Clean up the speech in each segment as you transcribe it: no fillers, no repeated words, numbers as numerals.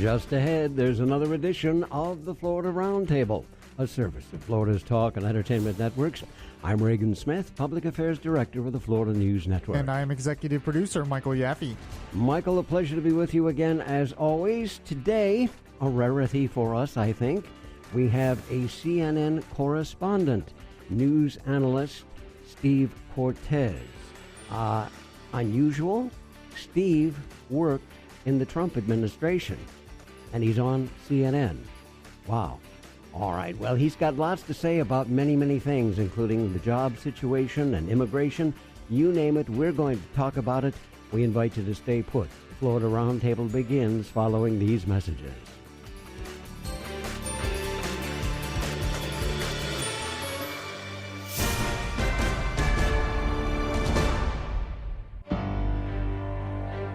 Just ahead, there's another edition of the Florida Roundtable, a service of Florida's Talk and Entertainment Networks. I'm Reagan Smith, Public Affairs Director of the Florida News Network. And I'm Executive Producer Michael Yaffee. Michael, a pleasure to be with you again as always. Today, a rarity for us, I think. We have a CNN correspondent, news analyst, Steve Cortes. Unusual, Steve worked in the Trump administration, and he's on CNN. Wow. All right. Well, he's got lots to say about many, many things, including the job situation and immigration. You name it, we're going to talk about it. We invite you to stay put. The Florida Roundtable begins following these messages.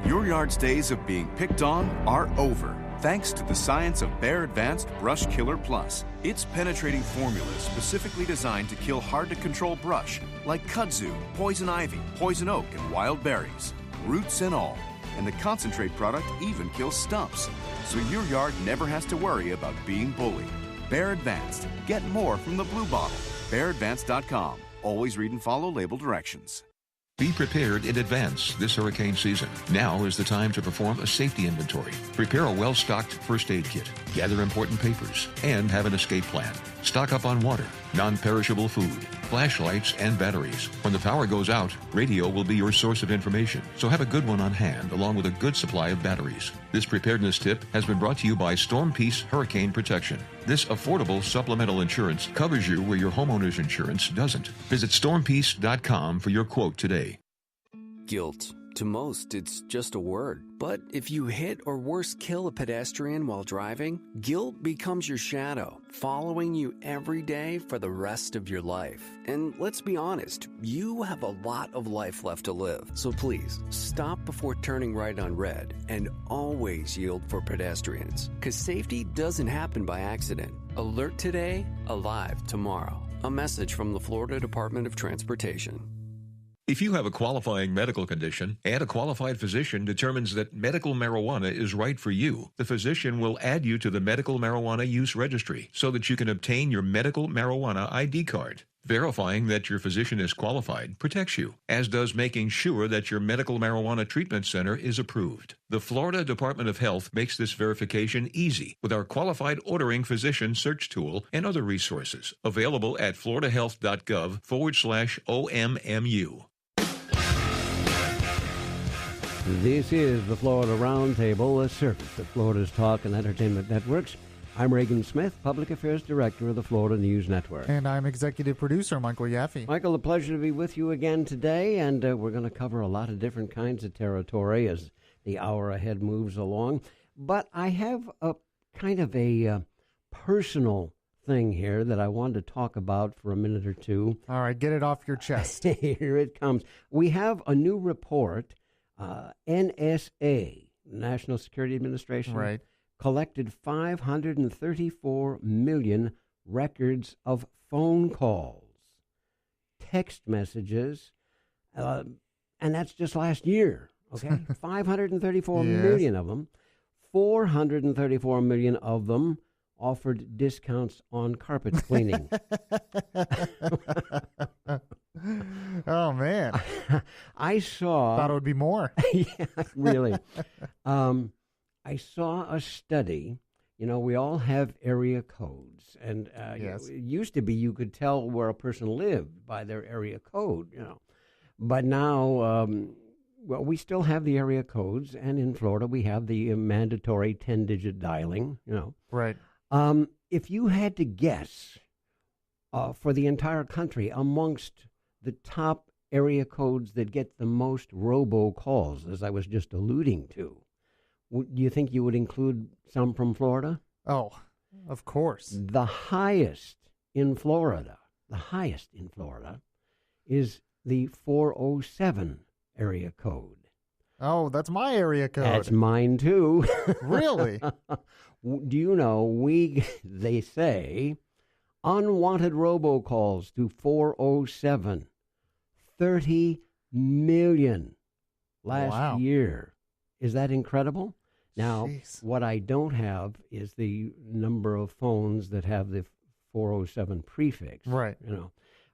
Your yard's days of being picked on are over, thanks to the science of Bear Advanced Brush Killer Plus. Its penetrating formula is specifically designed to kill hard-to-control brush, like kudzu, poison ivy, poison oak, and wild berries, roots and all. And the concentrate product even kills stumps, so your yard never has to worry about being bullied. Bear Advanced. Get more from the blue bottle. BearAdvanced.com. Always read and follow label directions. Be prepared in advance this hurricane season. Now is the time to perform a safety inventory. Prepare a well-stocked first aid kit. Gather important papers and have an escape plan. Stock up on water, non-perishable food, flashlights, and batteries. When the power goes out, radio will be your source of information, so have a good one on hand along with a good supply of batteries. This preparedness tip has been brought to you by Storm Peace Hurricane Protection. This affordable supplemental insurance covers you where your homeowner's insurance doesn't. Visit stormpeace.com for your quote today. Guilt. To most, it's just a word. But if you hit or worse kill a pedestrian while driving, guilt becomes your shadow, following you every day for the rest of your life. And let's be honest, you have a lot of life left to live. So please, stop before turning right on red and always yield for pedestrians. Because safety doesn't happen by accident. Alert today, alive tomorrow. A message from the Florida Department of Transportation. If you have a qualifying medical condition and a qualified physician determines that medical marijuana is right for you, the physician will add you to the Medical Marijuana Use Registry so that you can obtain your medical marijuana ID card. Verifying that your physician is qualified protects you, as does making sure that your medical marijuana treatment center is approved. The Florida Department of Health makes this verification easy with our qualified ordering physician search tool and other resources available at floridahealth.gov/OMMU. This is the Florida Roundtable, a service of Florida's Talk and Entertainment Networks. I'm Reagan Smith, Public Affairs Director of the Florida News Network. And I'm Executive Producer Michael Yaffee. Michael, a pleasure to be with you again today, and we're going to cover a lot of different kinds of territory as the hour ahead moves along. But I have a kind of a personal thing here that I wanted to talk about for a minute or two. All right, get it off your chest. Here it comes. We have a new report. NSA, National Security Administration, right, collected 534 million records of phone calls, text messages, and that's just last year, okay? 534 million of them. 434 million of them offered discounts on carpet cleaning. Oh, man. I saw... Thought it would be more. Yeah, really. I saw a study. You know, we all have area codes. And yes. It used to be you could tell where a person lived by their area code, you know. But now, well, we still have the area codes. And in Florida, we have the mandatory 10-digit dialing, you know. Right. If you had to guess for the entire country amongst the top area codes that get the most robocalls, as I was just alluding to, do you think you would include some from Florida? Oh, of course. The highest in Florida is the 407 area code. Oh, that's my area code. That's mine too. Really? Do you know, they say, unwanted robocalls to 407, 30 million last year. Is that incredible? Now, Jeez. what I don't have is the number of phones that have the 407 prefix. Right.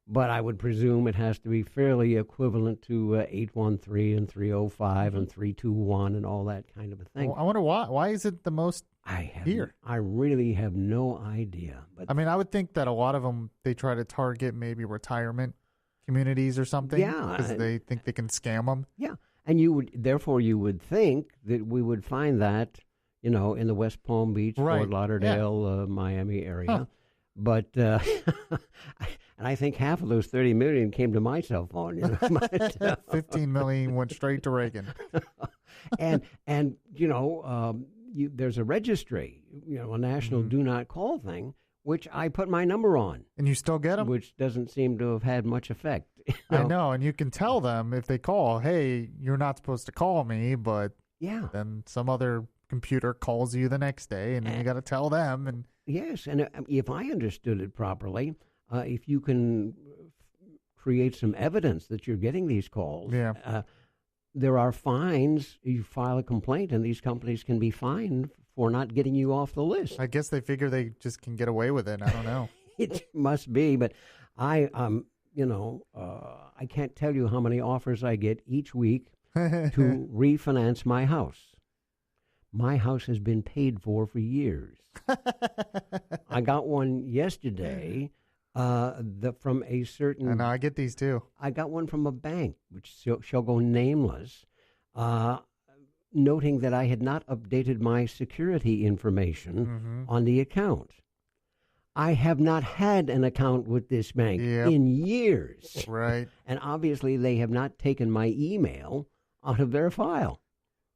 But I would presume it has to be fairly equivalent to 813 and 305 and 321 and all that kind of a thing. Well, I wonder why. Why is it the most here? I really have no idea. But I mean, I would think that a lot of them, they try to target maybe retirement communities or something. Yeah. Because they think they can scam them. yeah, and you would think that we would find that, in the West Palm Beach, Right. Fort Lauderdale, Miami area. Huh. But and I think half of those 30 million came to my cell phone. But, 15 million went straight to Reagan. and there's a registry, a national do not call thing, which I put my number on, And you still get them? which doesn't seem to have had much effect. I know. And you can tell them if they call, hey, you're not supposed to call me, but Yeah. then some other computer calls you the next day, and then you got to tell them. And Yes, and if I understood it properly, if you can create some evidence that you're getting these calls, Yeah. There are fines. You file a complaint, and these companies can be fined for not getting you off the list. I guess they figure they just can get away with it. I don't know. It must be, but I can't tell you how many offers I get each week to refinance my house. My house has been paid for years. I got one yesterday from a certain... I know, I get these too. I got one from a bank, which shall go nameless, noting that I had not updated my security information on the account. I have not had an account with this bank in years. Right. And obviously they have not taken my email out of their file.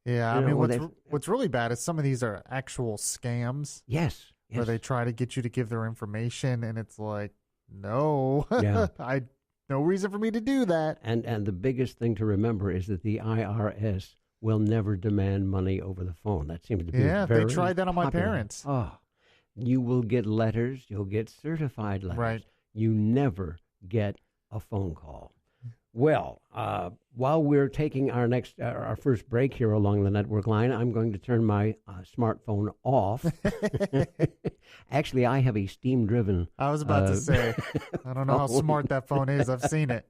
Yeah, I mean, what's really bad is some of these are actual scams. Yes. Where they try to get you to give their information, and it's like, no, Yeah. no reason for me to do that. And the biggest thing to remember is that the IRS will never demand money over the phone. That seems to be very they tried that on my popular. parents. Oh, you will get letters. You'll get certified letters. Right. You never get a phone call. Well, while we're taking our first break here along the network line, I'm going to turn my smartphone off. Actually, I have a steam-driven. I was about to say, I don't know how smart that phone is. I've seen it.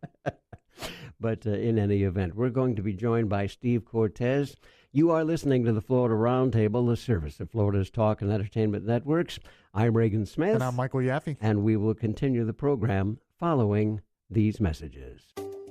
But in any event, we're going to be joined by Steve Cortes. You are listening to the Florida Roundtable, the service of Florida's Talk and Entertainment Networks. I'm Reagan Smith. And I'm Michael Yaffee. And we will continue the program following these messages.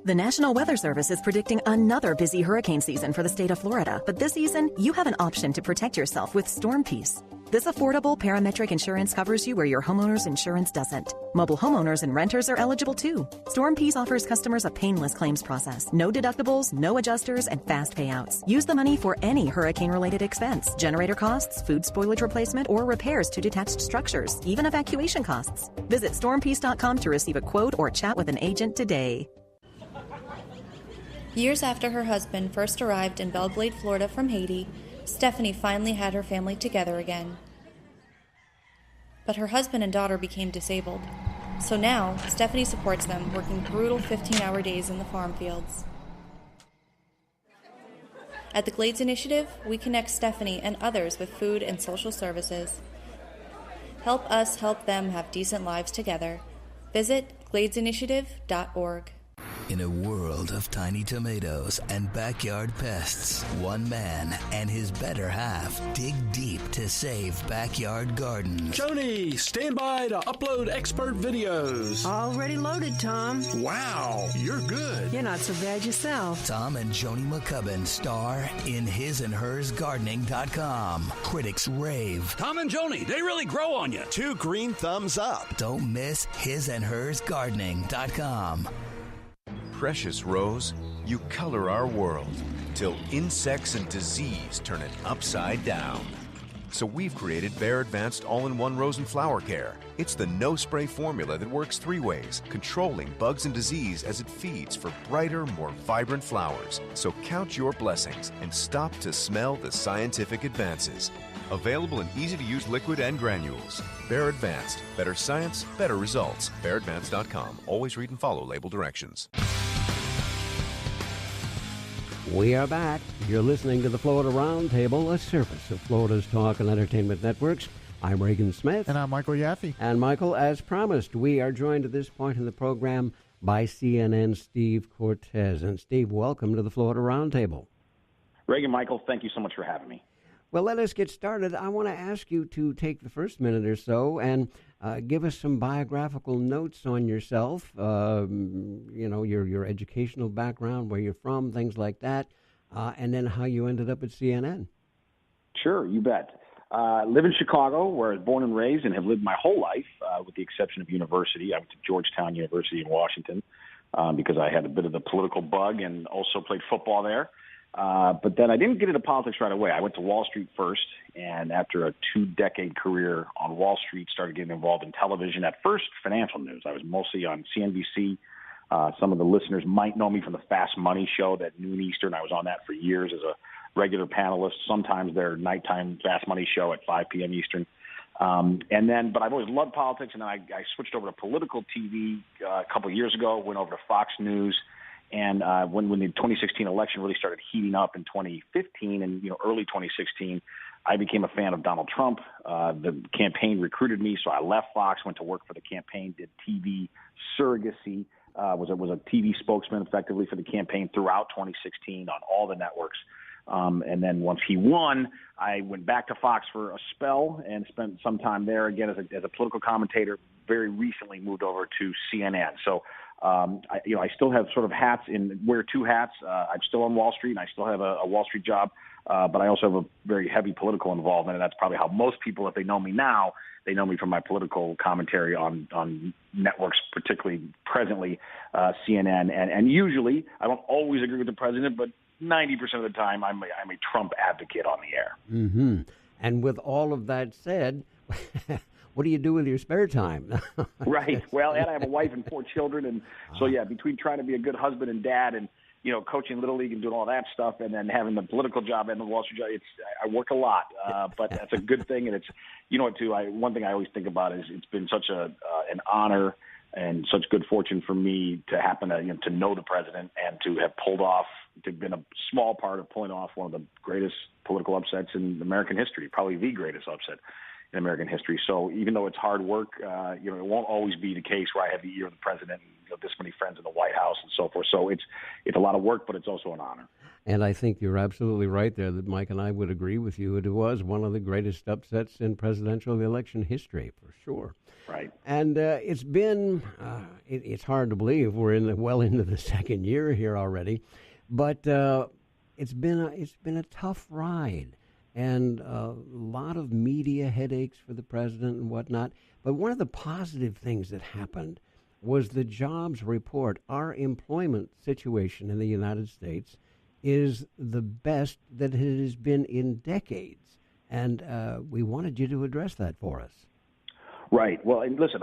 The National Weather Service is predicting another busy hurricane season for the state of Florida. But this season, you have an option to protect yourself with Storm Peace. This affordable parametric insurance covers you where your homeowner's insurance doesn't. Mobile homeowners and renters are eligible too. Storm Peace offers customers a painless claims process, no deductibles, no adjusters, and fast payouts. Use the money for any hurricane-related expense, generator costs, food spoilage replacement, or repairs to detached structures, even evacuation costs. Visit stormpeace.com to receive a quote or chat with an agent today. Years after her husband first arrived in Belle Glade, Florida from Haiti, Stephanie finally had her family together again. But her husband and daughter became disabled. So now, Stephanie supports them, working brutal 15-hour days in the farm fields. At the Glades Initiative, we connect Stephanie and others with food and social services. Help us help them have decent lives together. Visit gladesinitiative.org. In a world of tiny tomatoes and backyard pests, one man and his better half dig deep to save backyard gardens. Joni, stand by to upload expert videos. Already loaded, Tom. Wow, you're good. You're not so bad yourself. Tom and Joni McCubbin star in hisandhersgardening.com. Critics rave. Tom and Joni, they really grow on you. 2 green thumbs up. Don't miss hisandhersgardening.com. Precious rose, you color our world till insects and disease turn it upside down. So we've created Bayer Advanced All-in-One Rose and Flower Care. It's the no-spray formula that works 3 ways, controlling bugs and disease as it feeds for brighter, more vibrant flowers. So count your blessings and stop to smell the scientific advances. Available in easy-to-use liquid and granules. Bayer Advanced. Better science, better results. BayerAdvanced.com. Always read and follow label directions. We are back. You're listening to the Florida Roundtable, a service of Florida's Talk and Entertainment Networks. I'm Reagan Smith. And I'm Michael Yaffee. And Michael, as promised, we are joined at this point in the program by CNN's Steve Cortes. And Steve, welcome to the Florida Roundtable. Reagan, Michael, thank you so much for having me. Well, let us get started. I want to ask you to take the first minute or so and give us some biographical notes on yourself, your educational background, where you're from, things like that, and then how you ended up at CNN. Sure, you bet. Live in Chicago, where I was born and raised and have lived my whole life, with the exception of university. I went to Georgetown University in Washington because I had a bit of the political bug and also played football there. But then I didn't get into politics right away. I went to Wall Street first, and after a 2-decade career on Wall Street, started getting involved in television. At first, financial news. I was mostly on CNBC. Some of the listeners might know me from the Fast Money show at noon Eastern. I was on that for years as a regular panelist, sometimes their nighttime Fast Money show at 5 p.m. Eastern. But I've always loved politics, and then I switched over to political TV a couple of years ago, went over to Fox News. And when the 2016 election really started heating up in 2015 and early 2016, I became a fan of Donald Trump. The campaign recruited me, so I left Fox, went to work for the campaign, did TV surrogacy, was a TV spokesman effectively for the campaign throughout 2016 on all the networks. And then once he won, I went back to Fox for a spell and spent some time there again as a political commentator. Very recently moved over to CNN. So I still have sort of wear two hats. I'm still on Wall Street, and I still have a Wall Street job, but I also have a very heavy political involvement, and that's probably how most people, if they know me now, they know me from my political commentary on networks, particularly presently CNN. And usually, I don't always agree with the president, but 90% of the time, I'm a Trump advocate on the air. Mm-hmm. And with all of that said, what do you do with your spare time? Right. Well, and I have a wife and 4 children, and so between trying to be a good husband and dad, and coaching Little League and doing all that stuff, and then having the political job and the Wall Street job, I work a lot. But that's a good thing, and it's one thing I always think about is it's been such an honor and such good fortune for me to happen to know the president and to have been a small part of pulling off one of the greatest political upsets in American history, probably the greatest upset in American history. So even though it's hard work, it won't always be the case where I have the ear of the president and this many friends in the White House and so forth. So it's a lot of work, but it's also an honor. And I think you're absolutely right there that Mike and I would agree with you. It was one of the greatest upsets in presidential election history, for sure. Right. And it's been, it's hard to believe we're well into the second year here already, but it's been a tough ride. And a lot of media headaches for the president and whatnot. But one of the positive things that happened was the jobs report. Our employment situation in the United States is the best that it has been in decades. And we wanted you to address that for us. Right. Well, and listen,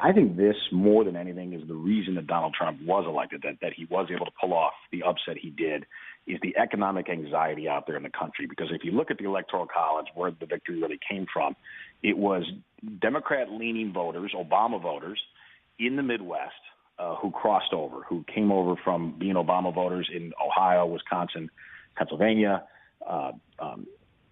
I think this, more than anything, is the reason that Donald Trump was elected, that he was able to pull off the upset he did, is the economic anxiety out there in the country. Because if you look at the Electoral College, where the victory really came from, it was Democrat-leaning voters, Obama voters, in the Midwest who crossed over, who came over from being Obama voters in Ohio, Wisconsin, Pennsylvania,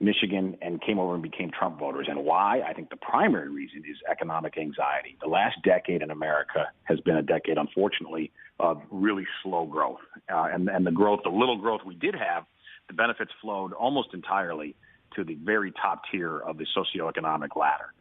Michigan, and came over and became Trump voters. And why? I think the primary reason is economic anxiety. The last decade in America has been a decade, unfortunately, of really slow growth. And the growth, the little growth we did have, the benefits flowed almost entirely to the very top tier of the socioeconomic ladder.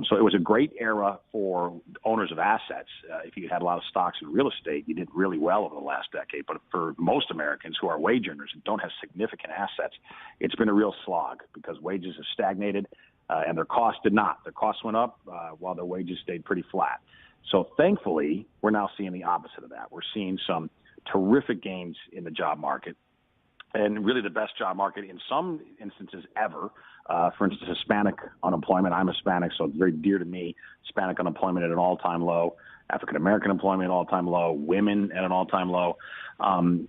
So it was a great era for owners of assets. If you had a lot of stocks and real estate, you did really well over the last decade. But for most Americans who are wage earners and don't have significant assets, it's been a real slog because wages have stagnated and their costs did not. Their costs went up while their wages stayed pretty flat. So thankfully, we're now seeing the opposite of that. We're seeing some terrific gains in the job market, and really the best job market in some instances ever. For instance, Hispanic unemployment. I'm Hispanic, so it's very dear to me. Hispanic unemployment at an all-time low. African-American employment at an all-time low. Women at an all-time low. And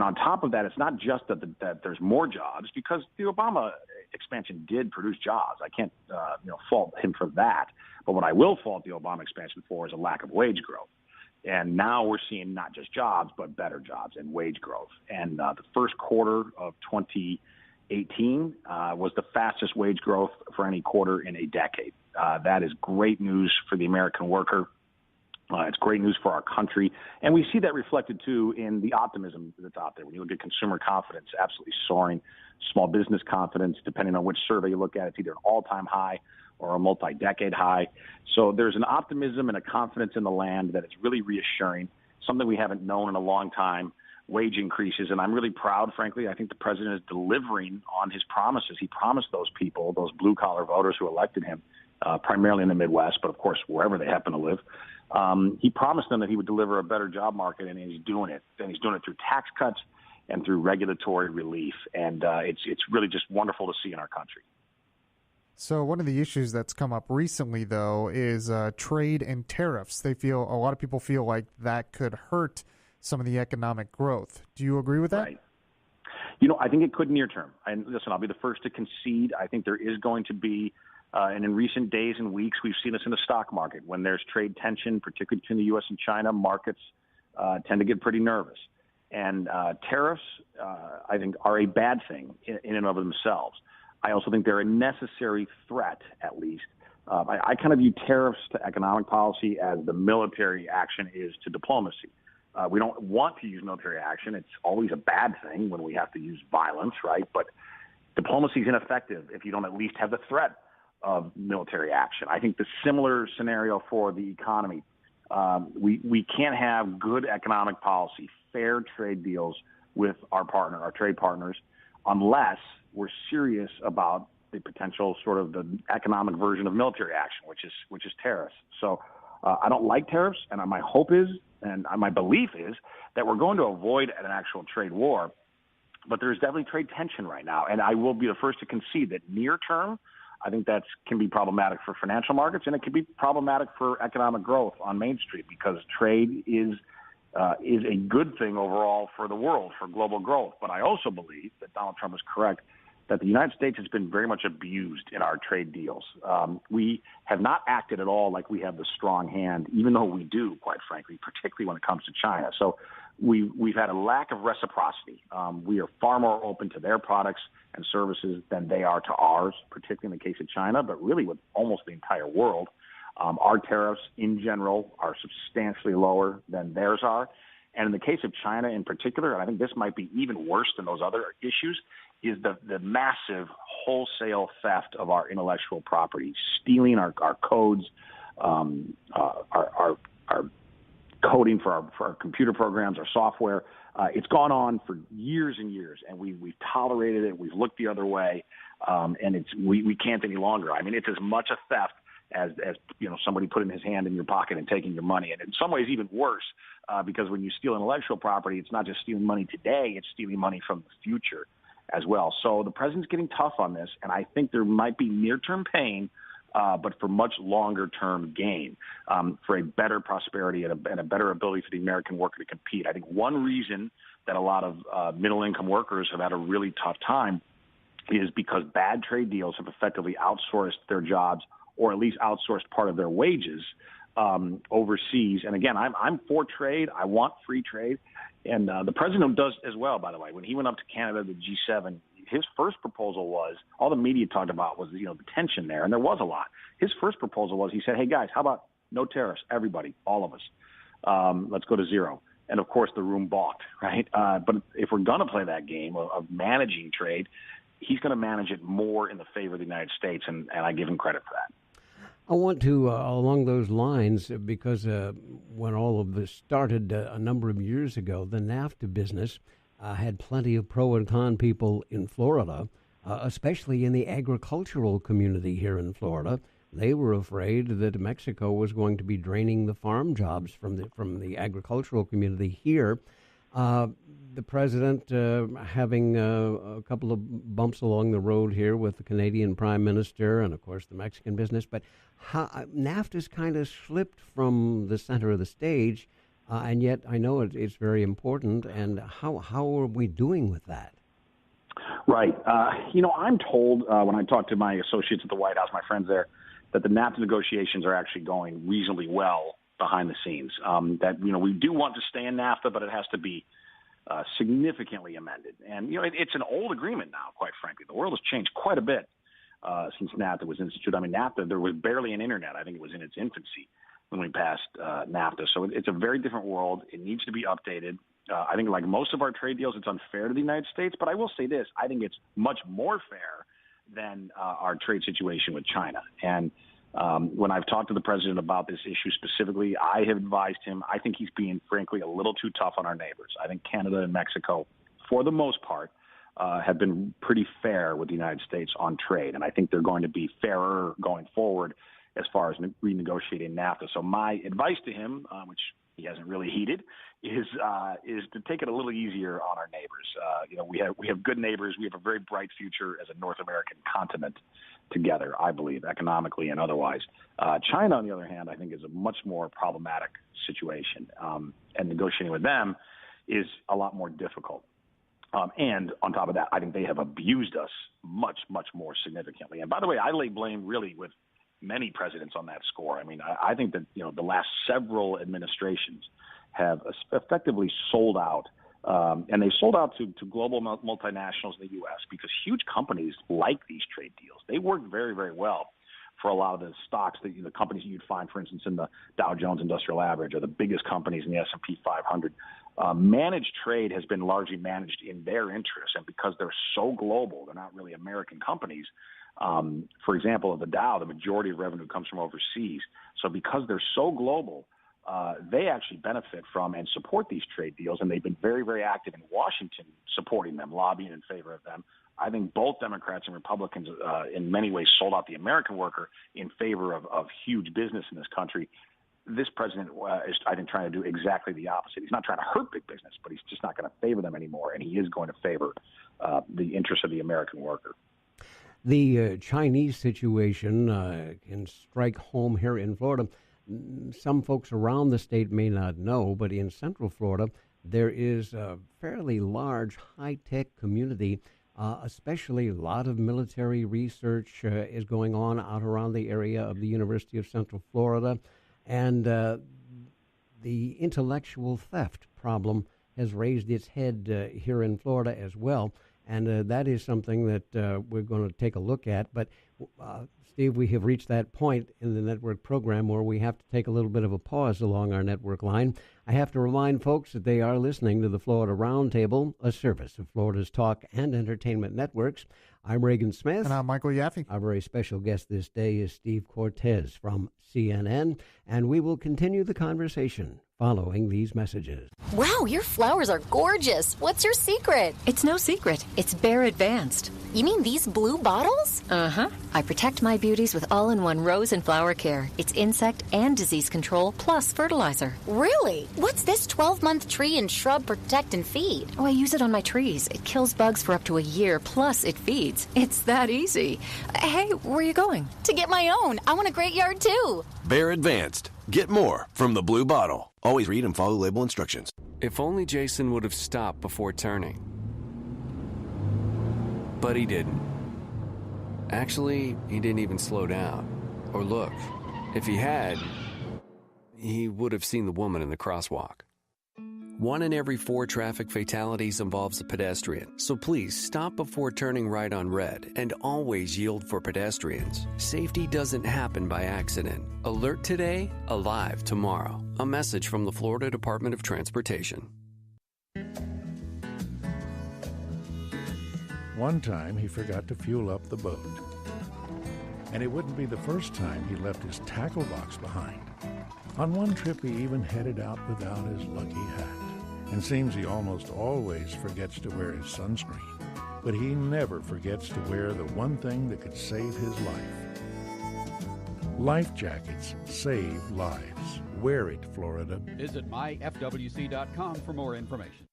on top of that, it's not just that there's more jobs, because the Obama expansion did produce jobs. I can't fault him for that. But what I will fault the Obama expansion for is a lack of wage growth. And now we're seeing not just jobs, but better jobs and wage growth. And the first quarter of 2018 was the fastest wage growth for any quarter in a decade. That is great news for the American worker. It's great news for our country. And we see that reflected, too, in the optimism that's out there. When you look at consumer confidence, absolutely soaring. Small business confidence, depending on which survey you look at, it's either an all-time high or a multi-decade high. So there's an optimism and a confidence in the land that is really reassuring, something we haven't known in a long time, wage increases. And I'm really proud, frankly. I think the president is delivering on his promises. He promised those people, those blue-collar voters who elected him, primarily in the Midwest, but, of course, wherever they happen to live. He promised them that he would deliver a better job market, and he's doing it. And he's doing it through tax cuts and through regulatory relief. And it's really just wonderful to see in our country. So one of the issues that's come up recently, though, is trade and tariffs. A lot of people feel like that could hurt some of the economic growth. Do you agree with that? Right. I think it could near term. And listen, I'll be the first to concede. I think there is going to be, and in recent days and weeks, we've seen this in the stock market. When there's trade tension, particularly between the U.S. and China, markets tend to get pretty nervous. And tariffs, I think, are a bad thing in and of themselves. I also think they're a necessary threat, at least. I kind of view tariffs to economic policy as the military action is to diplomacy. We don't want to use military action. It's always a bad thing when we have to use violence, right? But diplomacy is ineffective if you don't at least have the threat of military action. I think the similar scenario for the economy. We can't have good economic policy, fair trade deals with our trade partners, unless we're serious about the potential sort of the economic version of military action, which is tariffs. So I don't like tariffs, and my hope is, and my belief is, that we're going to avoid an actual trade war. But there's definitely trade tension right now, and I will be the first to concede that near term, I think that can be problematic for financial markets, and it can be problematic for economic growth on Main Street, because trade is a good thing overall for the world, for global growth. But I also believe that Donald Trump is correct, that the United States has been very much abused in our trade deals. We have not acted at all like we have the strong hand, even though we do, quite frankly, particularly when it comes to China. So we've had a lack of reciprocity. We are far more open to their products and services than they are to ours, particularly in the case of China, but really with almost the entire world. Our tariffs in general are substantially lower than theirs are. And in the case of China in particular, and I think this might be even worse than those other issues, is the massive wholesale theft of our intellectual property, stealing our codes, our coding for our computer programs, our software. It's gone on for years and years, and we've tolerated it. We've looked the other way, and we can't any longer. I mean, it's as much a theft as somebody putting his hand in your pocket and taking your money, and in some ways even worse, because when you steal intellectual property, it's not just stealing money today; it's stealing money from the future as well. So the president's getting tough on this, and I think there might be near-term pain, but for much longer-term gain, for a better prosperity and a better ability for the American worker to compete. I think one reason that a lot of middle-income workers have had a really tough time is because bad trade deals have effectively outsourced their jobs, or at least outsourced part of their wages overseas. And again, I'm for trade. I want free trade. And the president does as well, by the way. When he went up to Canada, the G7, his first proposal was, all the media talked about was, the tension there, and there was a lot. His first proposal was, he said, hey, guys, how about no tariffs, everybody, all of us. Let's go to zero. And, of course, the room balked, right? But if we're going to play that game of managing trade, he's going to manage it more in the favor of the United States, and I give him credit for that. I want to, along those lines, because when all of this started a number of years ago, the NAFTA business had plenty of pro and con people in Florida, especially in the agricultural community here in Florida. They were afraid that Mexico was going to be draining the farm jobs from the agricultural community here. The president having a couple of bumps along the road here with the Canadian Prime Minister and, of course, the Mexican business. But NAFTA's kind of slipped from the center of the stage, and yet I know it's very important. And how are we doing with that? Right. I'm told when I talk to my associates at the White House, my friends there, that the NAFTA negotiations are actually going reasonably well behind the scenes. That we do want to stay in NAFTA, but it has to be significantly amended. And it's an old agreement now, quite frankly. The world has changed quite a bit since NAFTA was instituted. I mean, NAFTA, there was barely an internet. I think it was in its infancy when we passed NAFTA. So it's a very different world. It needs to be updated. I think like most of our trade deals, it's unfair to the United States. But I will say this, I think it's much more fair than our trade situation with China. And when I've talked to the president about this issue specifically, I have advised him, I think he's being, frankly, a little too tough on our neighbors. I think Canada and Mexico, for the most part, have been pretty fair with the United States on trade. And I think they're going to be fairer going forward as far as renegotiating NAFTA. So my advice to him, which he hasn't really heeded, is to take it a little easier on our neighbors. We have good neighbors. We have a very bright future as a North American continent together, I believe, economically and otherwise. China, on the other hand, I think is a much more problematic situation, and negotiating with them is a lot more difficult. And on top of that, I think they have abused us much, much more significantly. And by the way, I lay blame really with many presidents on that score. I mean, I think that the last several administrations have effectively sold out, and they sold out to global multinationals in the U.S. because huge companies like these trade deals. They work very, very well for a lot of the stocks that the companies you'd find, for instance, in the Dow Jones Industrial Average or the biggest companies in the S&P 500. Managed trade has been largely managed in their interests, and because they're so global, they're not really American companies. For example, of the Dow, the majority of revenue comes from overseas. So because they're so global, they actually benefit from and support these trade deals, and they've been very, very active in Washington supporting them, lobbying in favor of them. I think both Democrats and Republicans in many ways sold out the American worker in favor of huge business in this country. This president is, I think, trying to do exactly the opposite. He's not trying to hurt big business, but he's just not going to favor them anymore, and he is going to favor the interests of the American worker. The Chinese situation can strike home here in Florida. Some folks around the state may not know, but in Central Florida, there is a fairly large high-tech community, especially a lot of military research is going on out around the area of the University of Central Florida. And the intellectual theft problem has raised its head here in Florida as well. And that is something that we're going to take a look at. But, Steve, we have reached that point in the network program where we have to take a little bit of a pause along our network line. I have to remind folks that they are listening to the Florida Roundtable, a service of Florida's talk and entertainment networks. I'm Reagan Smith. And I'm Michael Yaffee. Our very special guest this day is Steve Cortes from CNN, and we will continue the conversation following these messages. Wow, your flowers are gorgeous. What's your secret? It's no secret. It's Bear Advanced. You mean these blue bottles? Uh-huh. I protect my beauties with all-in-one rose and flower care. It's insect and disease control plus fertilizer. Really? What's this 12-month tree and shrub protect and feed? Oh, I use it on my trees. It kills bugs for up to a year, plus it feeds. It's that easy. Hey, where are you going? To get my own. I want a great yard, too. Bear Advanced. Get more from the blue bottle. Always read and follow label instructions. If only Jason would have stopped before turning. But he didn't. Actually, he didn't even slow down or look. If he had, he would have seen the woman in the crosswalk. 1 in every 4 traffic fatalities involves a pedestrian, so please stop before turning right on red and always yield for pedestrians. Safety doesn't happen by accident. Alert today, alive tomorrow. A message from the Florida Department of Transportation. One time he forgot to fuel up the boat. And it wouldn't be the first time he left his tackle box behind. On one trip he even headed out without his lucky hat. And seems he almost always forgets to wear his sunscreen. But he never forgets to wear the one thing that could save his life. Life jackets save lives. Wear it, Florida. Visit myfwc.com for more information.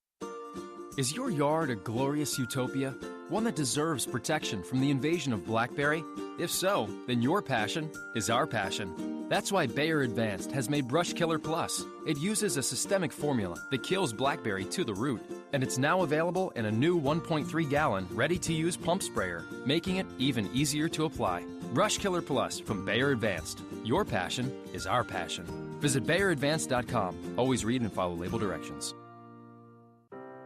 Is your yard a glorious utopia? One that deserves protection from the invasion of blackberry? If so, then your passion is our passion. That's why Bayer Advanced has made Brush Killer Plus. It uses a systemic formula that kills blackberry to the root, and it's now available in a new 1.3-gallon ready-to-use pump sprayer, making it even easier to apply. Brush Killer Plus from Bayer Advanced. Your passion is our passion. Visit BayerAdvance.com. Always read and follow label directions.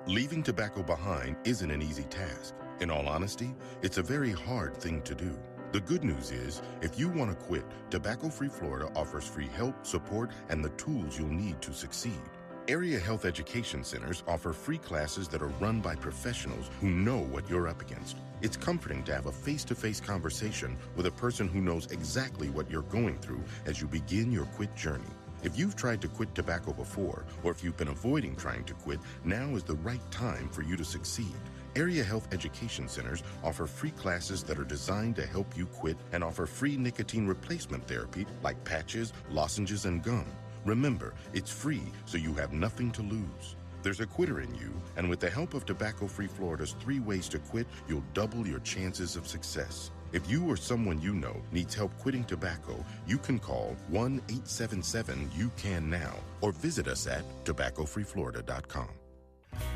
Leaving tobacco behind isn't an easy task. In all honesty, it's a very hard thing to do. The good news is, if you want to quit, Tobacco Free Florida offers free help, support, and the tools you'll need to succeed. Area Health Education Centers offer free classes that are run by professionals who know what you're up against. It's comforting to have a face-to-face conversation with a person who knows exactly what you're going through as you begin your quit journey. If you've tried to quit tobacco before, or if you've been avoiding trying to quit, now is the right time for you to succeed. Area Health Education Centers offer free classes that are designed to help you quit and offer free nicotine replacement therapy like patches, lozenges, and gum. Remember, it's free, so you have nothing to lose. There's a quitter in you, and with the help of Tobacco Free Florida's 3 ways to quit, you'll double your chances of success. If you or someone you know needs help quitting tobacco, you can call 1-877-YOU-CAN-NOW or visit us at tobaccofreeflorida.com.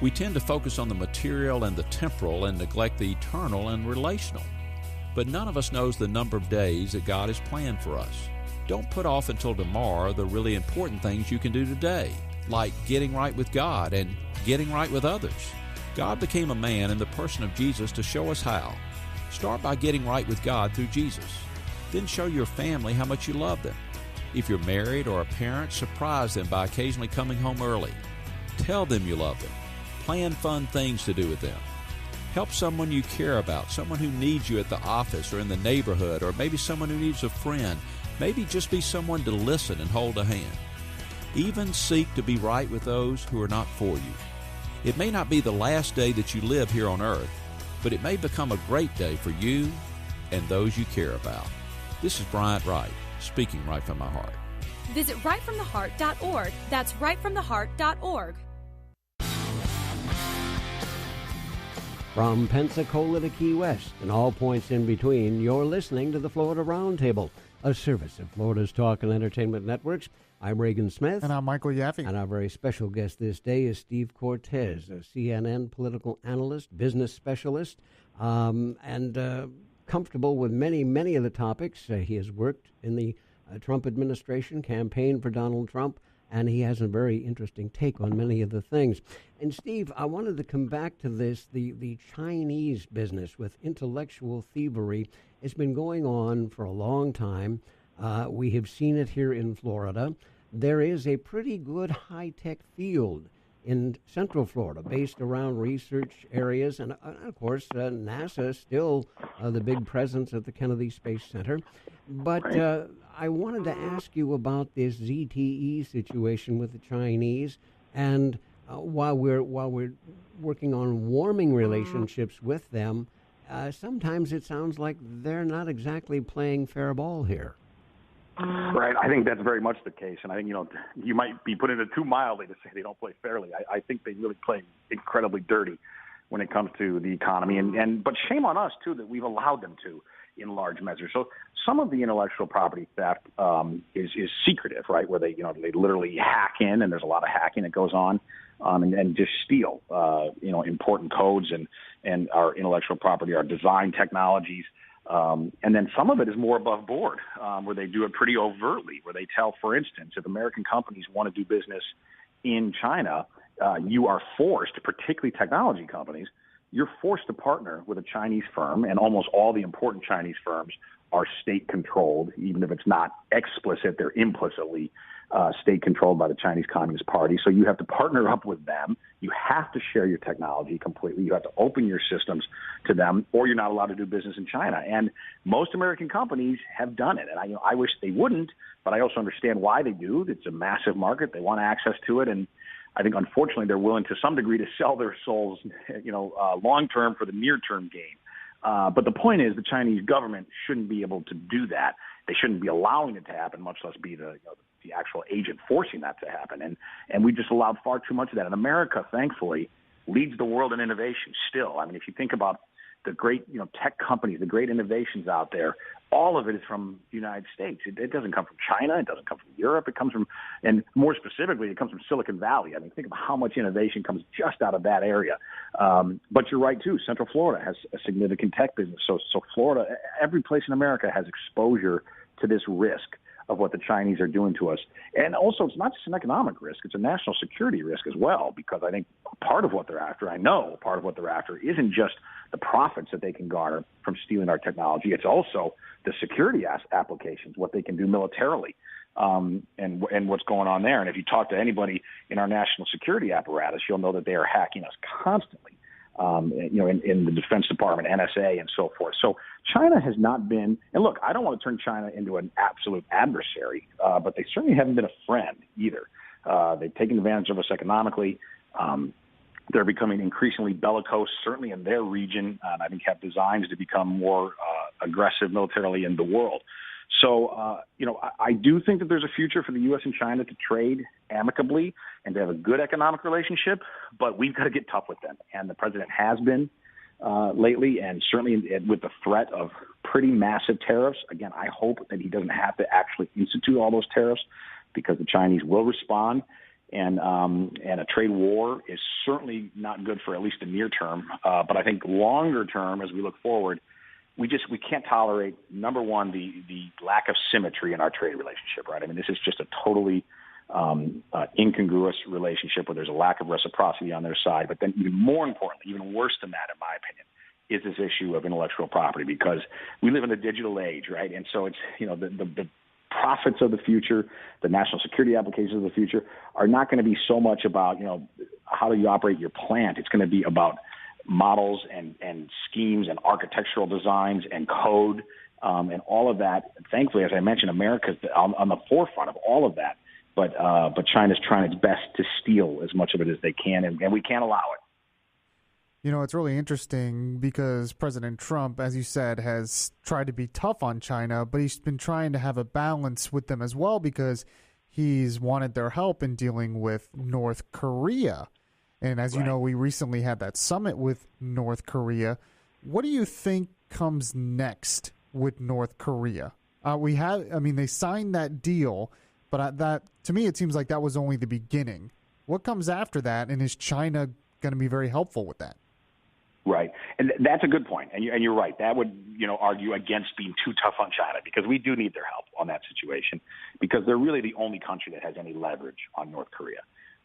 We tend to focus on the material and the temporal and neglect the eternal and relational. But none of us knows the number of days that God has planned for us. Don't put off until tomorrow the really important things you can do today, like getting right with God and getting right with others. God became a man in the person of Jesus to show us how. Start by getting right with God through Jesus. Then show your family how much you love them. If you're married or a parent, surprise them by occasionally coming home early. Tell them you love them. Plan fun things to do with them. Help someone you care about, someone who needs you at the office or in the neighborhood, or maybe someone who needs a friend. Maybe just be someone to listen and hold a hand. Even seek to be right with those who are not for you. It may not be the last day that you live here on earth, but it may become a great day for you and those you care about. This is Bryant Wright, speaking right from my heart. Visit rightfromtheheart.org. That's rightfromtheheart.org. From Pensacola to Key West and all points in between, you're listening to the Florida Roundtable, a service of Florida's Talk and Entertainment Networks. I'm Reagan Smith. And I'm Michael Yaffee. And our very special guest this day is Steve Cortes, a CNN political analyst, business specialist, and comfortable with many of the topics. He has worked in the Trump administration, campaigned for Donald Trump, and he has a very interesting take on many of the things. And Steve, I wanted to come back to this. The Chinese business with intellectual thievery has been going on for a long time. We have seen it here in Florida. There is a pretty good high-tech field in Central Florida based around research areas. And, of course, NASA is still the big presence at the Kennedy Space Center. But I wanted to ask you about this ZTE situation with the Chinese. And while we're working on warming relationships with them, sometimes it sounds like they're not exactly playing fair ball here. Right. I think that's very much the case. And I think, you might be putting it too mildly to say they don't play fairly. I think they really play incredibly dirty when it comes to the economy. But shame on us, too, that we've allowed them to in large measure. So some of the intellectual property theft is secretive, right, where they literally hack in, and there's a lot of hacking that goes on, and just steal, important codes and our intellectual property, our design technologies. And then some of it is more above board, where they do it pretty overtly, where they tell, for instance, if American companies want to do business in China, you are forced, particularly technology companies, you're forced to partner with a Chinese firm, and almost all the important Chinese firms are state-controlled. Even if it's not explicit, they're implicitly state-controlled by the Chinese Communist Party. So you have to partner up with them. You have to share your technology completely. You have to open your systems to them, or you're not allowed to do business in China. And most American companies have done it. And I wish they wouldn't, but I also understand why they do. It's a massive market. They want access to it. And I think, unfortunately, they're willing to some degree to sell their souls, long-term for the near-term gain. But the point is the Chinese government shouldn't be able to do that. They shouldn't be allowing it to happen, much less be the actual agent forcing that to happen. And we just allowed far too much of that. And America, thankfully, leads the world in innovation still. I mean, if you think about the great tech companies, the great innovations out there, all of it is from the United States. It doesn't come from China. It doesn't come from Europe. It comes from, and more specifically, it comes from Silicon Valley. I mean, think about how much innovation comes just out of that area. But you're right, too. Central Florida has a significant tech business. So Florida, every place in America has exposure to this risk. of what the Chinese are doing to us. And also, it's not just an economic risk, it's a national security risk as well, because I think part of what they're after, isn't just the profits that they can garner from stealing our technology. It's also the security applications, what they can do militarily, and what's going on there. And if you talk to anybody in our national security apparatus, you'll know that they are hacking us constantly. In the Defense Department, NSA, and so forth. So China has not been, and look, I don't want to turn China into an absolute adversary, but they certainly haven't been a friend either. They've taken advantage of us economically. They're becoming increasingly bellicose, certainly in their region, and I think have designs to become more aggressive militarily in the world. So, I do think that there's a future for the U.S. and China to trade amicably and to have a good economic relationship, but we've got to get tough with them. And the president has been lately, and certainly with the threat of pretty massive tariffs. Again, I hope that he doesn't have to actually institute all those tariffs, because the Chinese will respond. And a trade war is certainly not good for at least the near term. But I think longer term, as we look forward, we can't tolerate, number one, the lack of symmetry in our trade relationship, right? I mean, this is just a totally incongruous relationship where there's a lack of reciprocity on their side. But then even more importantly, even worse than that, in my opinion, is this issue of intellectual property, because we live in a digital age, right? And so it's, the profits of the future, the national security applications of the future are not going to be so much about, how do you operate your plant? It's going to be about models and schemes and architectural designs and code and all of that. Thankfully, as I mentioned, America's on the forefront of all of that. But China's trying its best to steal as much of it as they can, and we can't allow it. It's really interesting because President Trump, as you said, has tried to be tough on China, but he's been trying to have a balance with them as well, because he's wanted their help in dealing with North Korea. And as you know, we recently had that summit with North Korea. What do you think comes next with North Korea? They signed that deal, but that, to me, it seems like that was only the beginning. What comes after that, and is China going to be very helpful with that? Right. And that's a good point. And you're right. That would, argue against being too tough on China, because we do need their help on that situation, because they're really the only country that has any leverage on North Korea.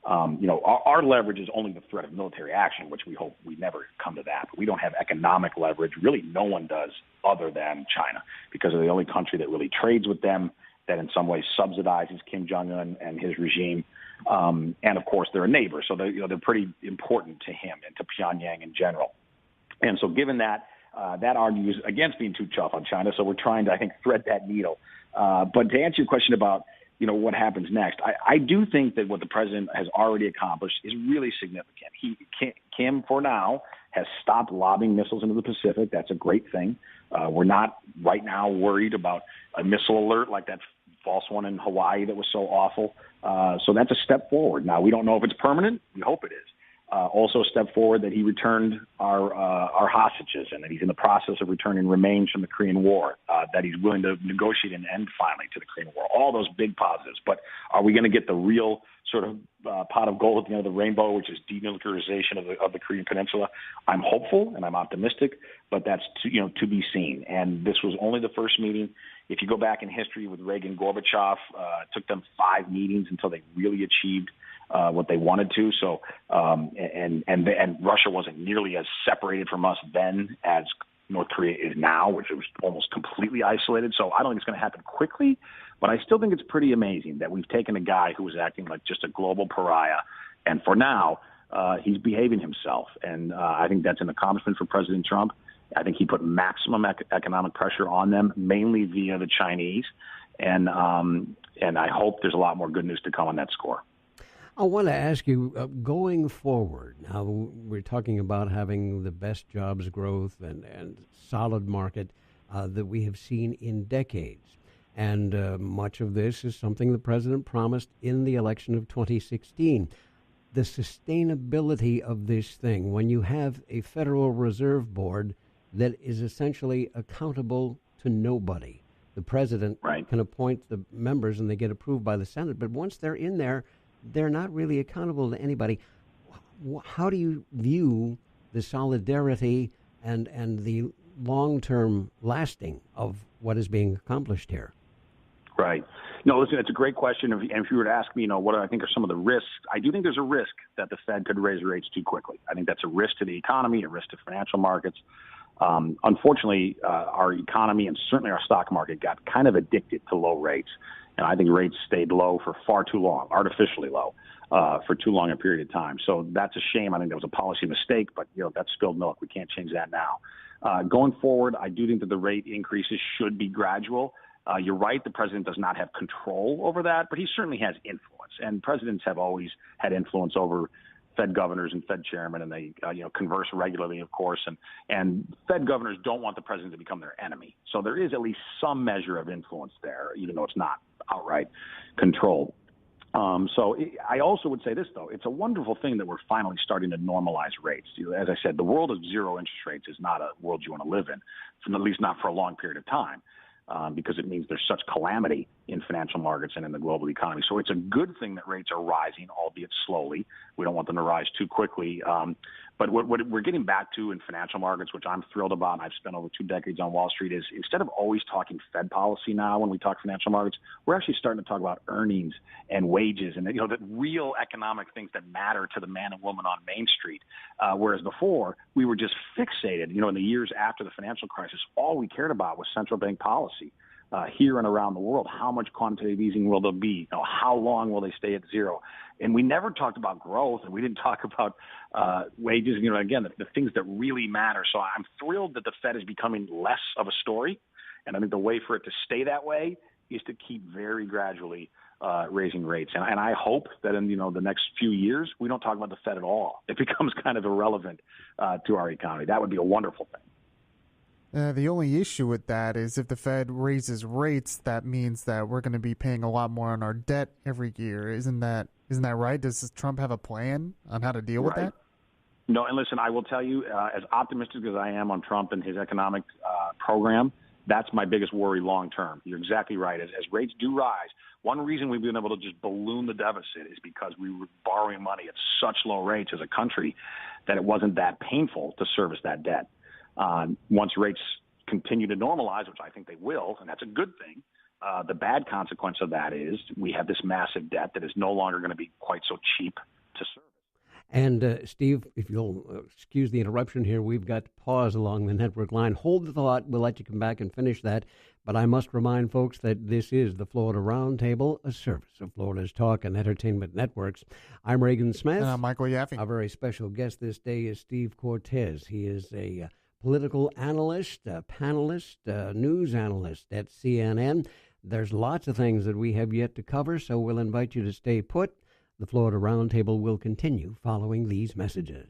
Our leverage is only the threat of military action, which we hope we never come to that. But we don't have economic leverage. Really, no one does other than China, because they're the only country that really trades with them, that in some ways subsidizes Kim Jong-un and his regime. And, of course, they're a neighbor, so they're pretty important to him and to Pyongyang in general. And so given that, that argues against being too tough on China, so we're trying to, I think, thread that needle. But to answer your question about what happens next, I do think that what the president has already accomplished is really significant. Kim, for now, has stopped lobbing missiles into the Pacific. That's a great thing. We're not right now worried about a missile alert like that false one in Hawaii that was so awful. So that's a step forward. Now, we don't know if it's permanent. We hope it is. Also a step forward that he returned our hostages, and that he's in the process of returning remains from the Korean War, that he's willing to negotiate an end finally to the Korean War. All those big positives. But are we going to get the real sort of pot of gold at the end of the rainbow, which is demilitarization of the Korean Peninsula? I'm hopeful and I'm optimistic, but that's to be seen. And this was only the first meeting. If you go back in history with Reagan, Gorbachev, it took them 5 meetings until they really achieved what they wanted to. So, and Russia wasn't nearly as separated from us then as North Korea is now, which was almost completely isolated. So I don't think it's going to happen quickly, but I still think it's pretty amazing that we've taken a guy who was acting like just a global pariah, and for now, he's behaving himself. And I think that's an accomplishment for President Trump. I think he put maximum economic pressure on them, mainly via the Chinese. And I hope there's a lot more good news to come on that score. I want to ask you, going forward, now we're talking about having the best jobs growth and solid market that we have seen in decades. And much of this is something the president promised in the election of 2016. The sustainability of this thing, when you have a Federal Reserve Board that is essentially accountable to nobody. The president can appoint the members and they get approved by the Senate, but once they're in there, they're not really accountable to anybody. How do you view the solidarity and the long-term lasting of what is being accomplished here? Right. No, listen, it's a great question. And if you were to ask me, what I think are some of the risks, I do think there's a risk that the Fed could raise rates too quickly. I think that's a risk to the economy, a risk to financial markets. Unfortunately, our economy and certainly our stock market got kind of addicted to low rates. And I think rates stayed low for far too long, artificially low, for too long a period of time. So that's a shame. I think that was a policy mistake, but, that's spilled milk. We can't change that now. Going forward, I do think that the rate increases should be gradual. You're right, the president does not have control over that, but he certainly has influence. And presidents have always had influence over Fed governors and Fed chairmen, and they converse regularly, of course. And Fed governors don't want the president to become their enemy. So there is at least some measure of influence there, even though it's not outright control. I also would say this, though. It's a wonderful thing that we're finally starting to normalize rates. As I said, the world of zero interest rates is not a world you want to live in, at least not for a long period of time. Because it means there's such calamity in financial markets and in the global economy. So it's a good thing that rates are rising, albeit slowly. We don't want them to rise too quickly. But what we're getting back to in financial markets, which I'm thrilled about, and I've spent over 2 decades on Wall Street, is instead of always talking Fed policy now when we talk financial markets, we're actually starting to talk about earnings and wages and the real economic things that matter to the man and woman on Main Street. Whereas before, we were just fixated, in the years after the financial crisis, all we cared about was central bank policy. Here and around the world, how much quantitative easing will there be? How long will they stay at zero? And we never talked about growth, and we didn't talk about wages. Again, the things that really matter. So I'm thrilled that the Fed is becoming less of a story, and I think the way for it to stay that way is to keep very gradually raising rates. And I hope that in the next few years we don't talk about the Fed at all. It becomes kind of irrelevant to our economy. That would be a wonderful thing. The only issue with that is if the Fed raises rates, that means that we're going to be paying a lot more on our debt every year. Isn't that right? Does Trump have a plan on how to deal with that? No, and listen, I will tell you, as optimistic as I am on Trump and his economic program, that's my biggest worry long term. You're exactly right. As rates do rise, one reason we've been able to just balloon the deficit is because we were borrowing money at such low rates as a country that it wasn't that painful to service that debt. Once rates continue to normalize, which I think they will, and that's a good thing, the bad consequence of that is we have this massive debt that is no longer going to be quite so cheap to service. And Steve, if you'll excuse the interruption here, we've got to pause along the network line. Hold the thought. We'll let you come back and finish that. But I must remind folks that this is the Florida Roundtable, a service of Florida's Talk and Entertainment Networks. I'm Reagan Smith. And I'm Michael Yaffee. Our very special guest this day is Steve Cortes. He is a political analyst, panelist, news analyst at CNN. There's lots of things that we have yet to cover, so we'll invite you to stay put. The Florida Roundtable will continue following these messages.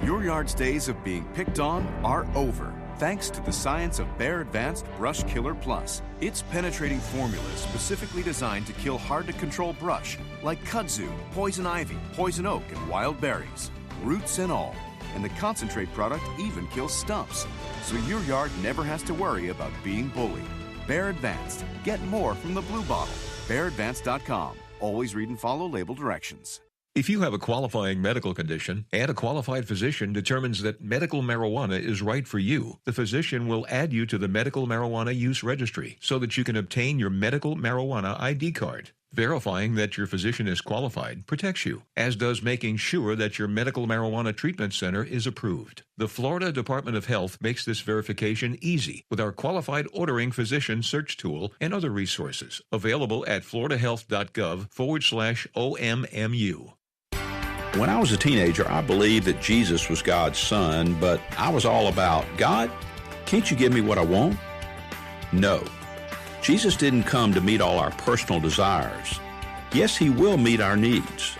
Your yard's days of being picked on are over, thanks to the science of Bayer Advanced Brush Killer Plus. Its penetrating formula is specifically designed to kill hard-to-control brush, like kudzu, poison ivy, poison oak, and wild berries, roots and all. And the concentrate product even kills stumps, so your yard never has to worry about being bullied. Bayer Advanced. Get more from the blue bottle. BayerAdvanced.com. Always read and follow label directions. If you have a qualifying medical condition and a qualified physician determines that medical marijuana is right for you, the physician will add you to the Medical Marijuana Use Registry so that you can obtain your medical marijuana ID card. Verifying that your physician is qualified protects you, as does making sure that your medical marijuana treatment center is approved. The Florida Department of Health makes this verification easy with our qualified ordering physician search tool and other resources available at floridahealth.gov/OMMU. When I was a teenager, I believed that Jesus was God's son, but I was all about, God, can't you give me what I want? No. Jesus didn't come to meet all our personal desires. Yes, he will meet our needs,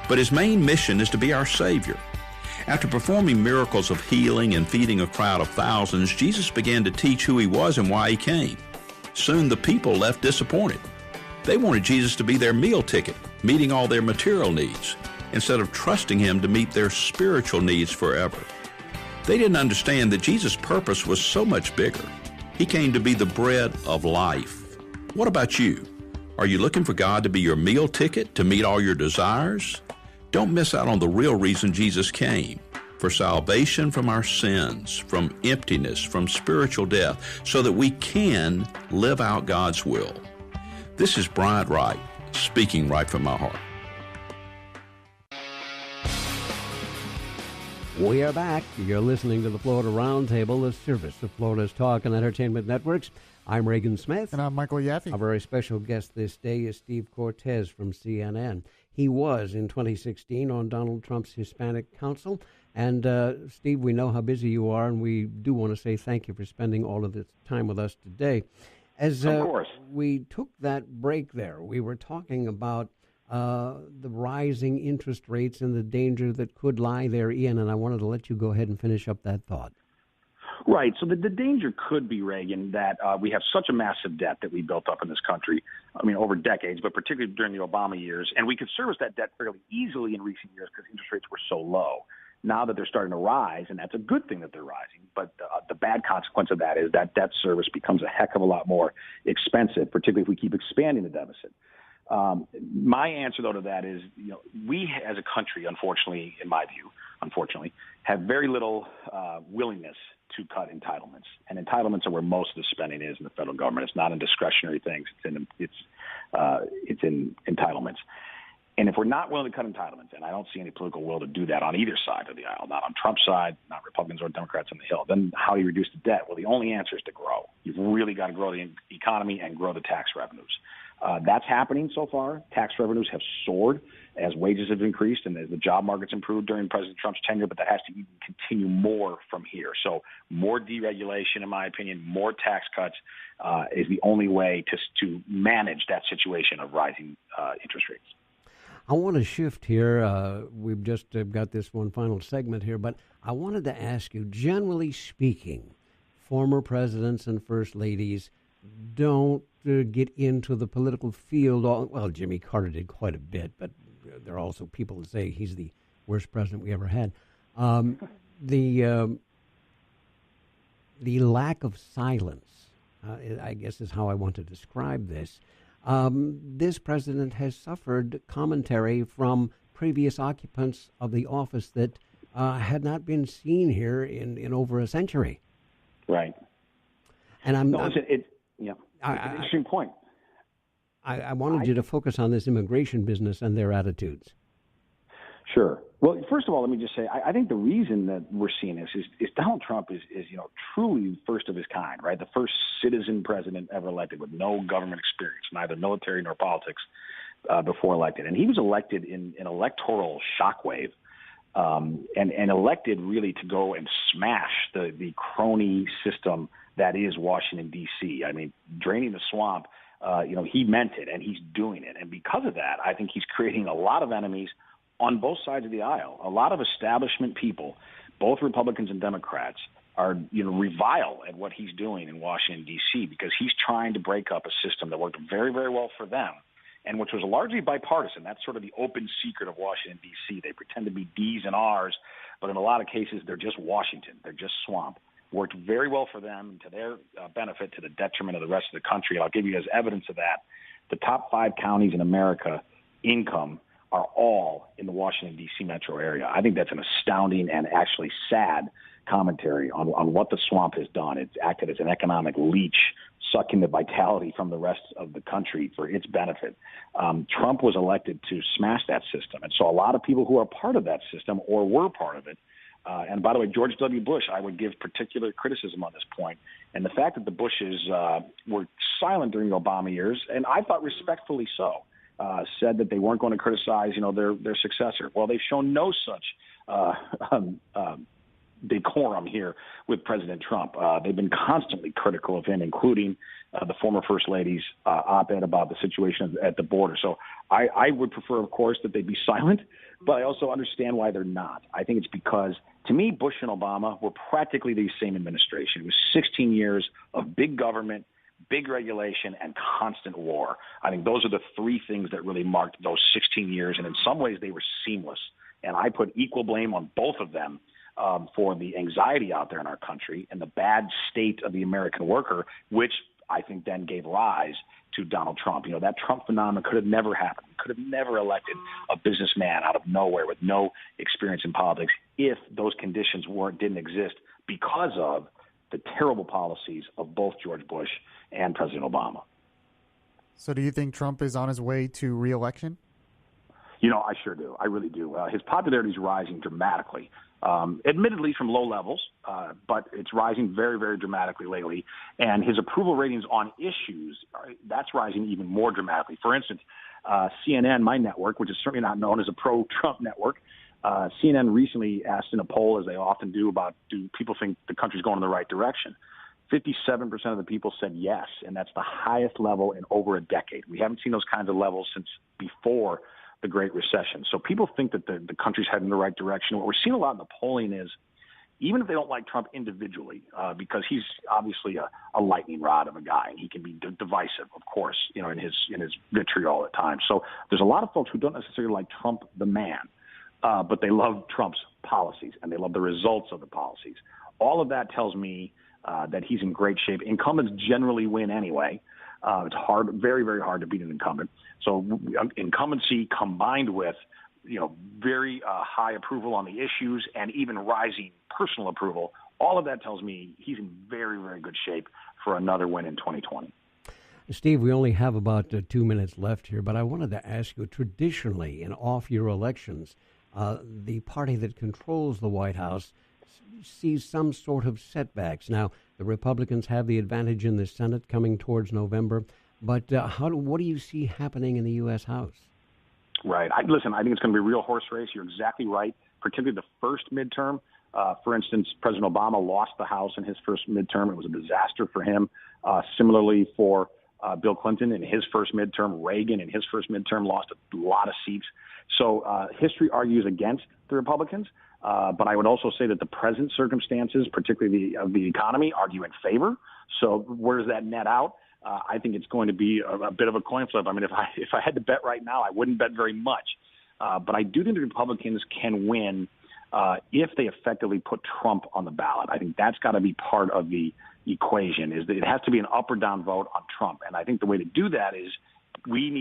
but his main mission is to be our Savior. After performing miracles of healing and feeding a crowd of thousands, Jesus began to teach who he was and why he came. Soon the people left disappointed. They wanted Jesus to be their meal ticket, meeting all their material needs, instead of trusting him to meet their spiritual needs forever. They didn't understand that Jesus' purpose was so much bigger. He came to be the bread of life. What about you? Are you looking for God to be your meal ticket to meet all your desires? Don't miss out on the real reason Jesus came. for salvation from our sins, from emptiness, from spiritual death, so that we can live out God's will. This is Bryant Wright, speaking right from my heart. We are back. You're listening to the Florida Roundtable, the service of Florida's Talk and Entertainment Networks. I'm Reagan Smith. And I'm Michael Yaffee. Our very special guest this day is Steve Cortes from CNN. He was, in 2016, on Donald Trump's Hispanic Council. And, Steve, we know how busy you are, and we do want to say thank you for spending all of this time with us today. As of course. We took that break there, we were talking about the rising interest rates and the danger that could lie therein, and I wanted to let you go ahead and finish up that thought. Right. So the danger could be, Reagan, that we have such a massive debt that we built up in this country, over decades, but particularly during the Obama years, and we could service that debt fairly easily in recent years because interest rates were so low. Now that they're starting to rise, and that's a good thing that they're rising, but the bad consequence of that is that debt service becomes a heck of a lot more expensive, particularly if we keep expanding the deficit. My answer, though, to that is, we as a country, unfortunately, in my view, have very little willingness to cut entitlements. And entitlements are where most of the spending is in the federal government. It's not in discretionary things. It's in entitlements. And if we're not willing to cut entitlements, and I don't see any political will to do that on either side of the aisle, not on Trump's side, not Republicans or Democrats on the Hill, then how do you reduce the debt? Well, the only answer is to grow. You've really got to grow the economy and grow the tax revenues. That's happening so far. Tax revenues have soared as wages have increased and as the job market's improved during President Trump's tenure, but that has to even continue more from here. So more deregulation, in my opinion, more tax cuts is the only way to manage that situation of rising interest rates. I want to shift here. We've just got this one final segment here, but I wanted to ask you, generally speaking, former presidents and first ladies don't get into the political field. Well, Jimmy Carter did quite a bit, but there are also people who say he's the worst president we ever had. The lack of silence, I guess, is how I want to describe this. This president has suffered commentary from previous occupants of the office that had not been seen here in over a century. Right. And it's an interesting point. I wanted you to focus on this immigration business and their attitudes. Sure. Well, first of all, let me just say, I think the reason that we're seeing this is Donald Trump is truly first of his kind, right? The first citizen president ever elected with no government experience, neither military nor politics, before elected. And he was elected in an electoral shockwave, and elected really to go and smash the crony system that is Washington, D.C. I mean, draining the swamp, he meant it, and he's doing it. And because of that, I think he's creating a lot of enemies on both sides of the aisle. A lot of establishment people, both Republicans and Democrats, are revile at what he's doing in Washington, D.C., because he's trying to break up a system that worked very, very well for them, and which was largely bipartisan. That's sort of the open secret of Washington, D.C. They pretend to be D's and R's, but in a lot of cases, they're just Washington. They're just swamp. Worked very well for them, to their benefit, to the detriment of the rest of the country. And I'll give you as evidence of that. The top 5 counties in America, income, are all in the Washington, D.C. metro area. I think that's an astounding and actually sad commentary on what the swamp has done. It's acted as an economic leech, sucking the vitality from the rest of the country for its benefit. Trump was elected to smash that system. And so a lot of people who are part of that system or were part of it, and by the way, George W. Bush, I would give particular criticism on this point. And the fact that the Bushes were silent during the Obama years, and I thought respectfully so, said that they weren't going to criticize, their successor. Well, they've shown no such decorum here with President Trump. They've been constantly critical of him, including the former First Lady's op-ed about the situation at the border. So I would prefer, of course, that they be silent, but I also understand why they're not. I think it's because, to me, Bush and Obama were practically the same administration. It was 16 years of big government, big regulation, and constant war. I think those are the 3 things that really marked those 16 years, and in some ways they were seamless. And I put equal blame on both of them for the anxiety out there in our country and the bad state of the American worker, which I think then gave rise to Donald Trump. You know, that Trump phenomenon could have never happened. We could have never elected a businessman out of nowhere with no experience in politics if those conditions didn't exist because of the terrible policies of both George Bush and President Obama. So do you think Trump is on his way to re-election? You know, I sure do. I really do. His popularity is rising dramatically, admittedly from low levels, but it's rising very, very dramatically lately. And his approval ratings on issues, that's rising even more dramatically. For instance, CNN, my network, which is certainly not known as a pro-Trump network, CNN recently asked in a poll, as they often do, about do people think the country's going in the right direction. 57% of the people said yes, and that's the highest level in over a decade. We haven't seen those kinds of levels since before the Great Recession. So people think that the country's heading in the right direction. What we're seeing a lot in the polling is, even if they don't like Trump individually, because he's obviously a lightning rod of a guy, and he can be divisive, of course, you know, in his vitriol at times. So there's a lot of folks who don't necessarily like Trump the man, but they love Trump's policies, and they love the results of the policies. All of that tells me that he's in great shape. Incumbents generally win anyway. It's hard, very, very hard to beat an incumbent. So incumbency combined with, you know, very high approval on the issues and even rising personal approval, all of that tells me he's in very, very good shape for another win in 2020. Steve, we only have about 2 minutes left here, but I wanted to ask you, traditionally in off-year elections, the party that controls the White House sees some sort of setbacks. Now, the Republicans have the advantage in the Senate coming towards November, but what do you see happening in the U.S. House? Right. Listen, I think it's going to be a real horse race. You're exactly right, particularly the first midterm. For instance, President Obama lost the House in his first midterm. It was a disaster for him. Similarly for Bill Clinton in his first midterm. Reagan in his first midterm lost a lot of seats. So history argues against the Republicans. But I would also say that the present circumstances, particularly of the economy, argue in favor. So where does that net out? I think it's going to be a bit of a coin flip. I mean, if I had to bet right now, I wouldn't bet very much. But I do think the Republicans can win if they effectively put Trump on the ballot. I think that's got to be part of the equation, is that it has to be an up or down vote on Trump. And I think the way to do that is we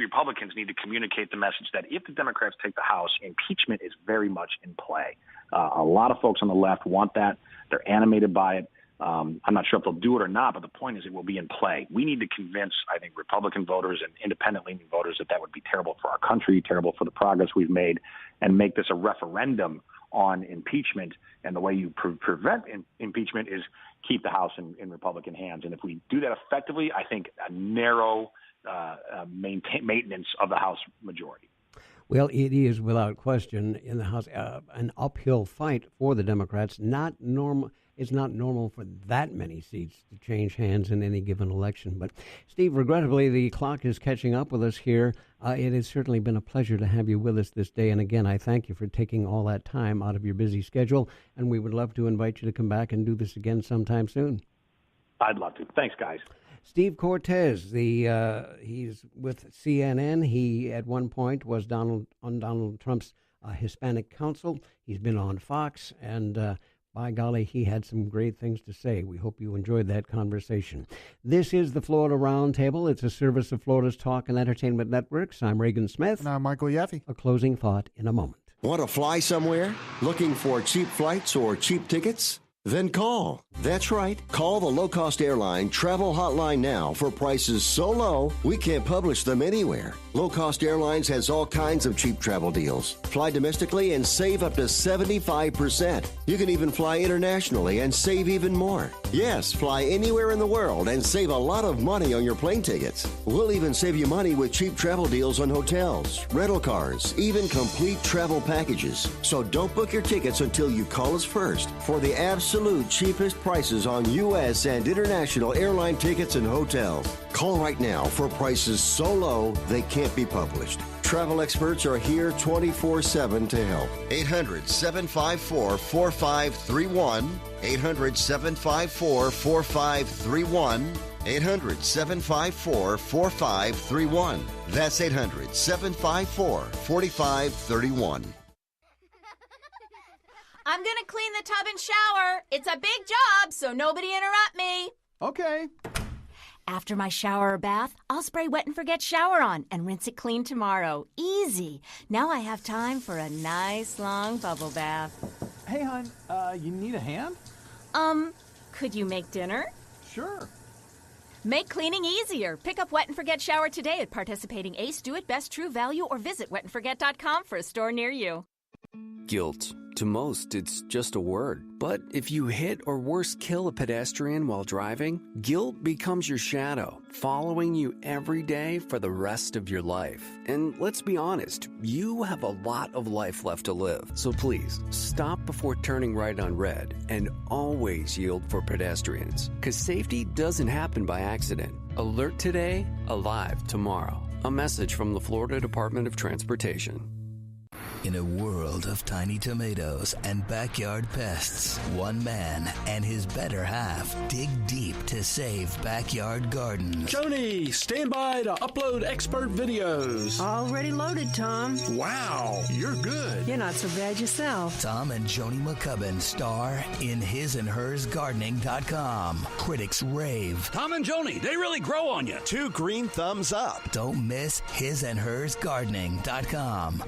Republicans need to communicate the message that if the Democrats take the House, impeachment is very much in play. A lot of folks on the left want that. They're animated by it. I'm not sure if they'll do it or not, but the point is it will be in play. We need to convince, I think, Republican voters and independent-leaning voters that would be terrible for our country, terrible for the progress we've made, and make this a referendum on impeachment. And the way you prevent impeachment is keep the House in Republican hands. And if we do that effectively, I think a narrow maintenance of the House majority. Well, it is without question in the House an uphill fight for the Democrats. Not normal. It's not normal for that many seats to change hands in any given election. But, Steve, regrettably, the clock is catching up with us here. It has certainly been a pleasure to have you with us this day. And again, I thank you for taking all that time out of your busy schedule. And we would love to invite you to come back and do this again sometime soon. I'd love to. Thanks, guys. Steve Cortes, he's with CNN. He, at one point, was on Donald Trump's Hispanic Council. He's been on Fox, and by golly, he had some great things to say. We hope you enjoyed that conversation. This is the Florida Roundtable. It's a service of Florida's Talk and Entertainment Networks. I'm Reagan Smith. And I'm Michael Yaffee. A closing thought in a moment. Want to fly somewhere? Looking for cheap flights or cheap tickets? Then call. That's right. Call the low-cost airline travel hotline now for prices so low we can't publish them anywhere. Low Cost Airlines has all kinds of cheap travel deals. Fly domestically and save up to 75%. You can even fly internationally and save even more. Yes, fly anywhere in the world and save a lot of money on your plane tickets. We'll even save you money with cheap travel deals on hotels, rental cars, even complete travel packages. So don't book your tickets until you call us first for the absolute cheapest prices on U.S. and international airline tickets and hotels. Call right now for prices so low they can't be published. Travel experts are here 24/7 to help. 800-754-4531. 800-754-4531. 800-754-4531. That's 800-754-4531. I'm going to clean the tub and shower. It's a big job, so nobody interrupt me. Okay. After my shower or bath, I'll spray Wet and Forget Shower On and rinse it clean tomorrow. Easy. Now I have time for a nice long bubble bath. Hey, hon, you need a hand? Could you make dinner? Sure. Make cleaning easier. Pick up Wet and Forget Shower today at participating Ace, Do It Best, True Value, or visit wetandforget.com for a store near you. Guilt. To most, it's just a word. But if you hit or worse, kill a pedestrian while driving, guilt becomes your shadow, following you every day for the rest of your life. And let's be honest, you have a lot of life left to live. So please, stop before turning right on red and always yield for pedestrians. Because safety doesn't happen by accident. Alert today, alive tomorrow. A message from the Florida Department of Transportation. In a world of tiny tomatoes and backyard pests, one man and his better half dig deep to save backyard gardens. Joni, stand by to upload expert videos. Already loaded, Tom. Wow, you're good. You're not so bad yourself. Tom and Joni McCubbin star in hisandhersgardening.com. Critics rave. Tom and Joni, they really grow on you. 2 green thumbs up. Don't miss hisandhersgardening.com.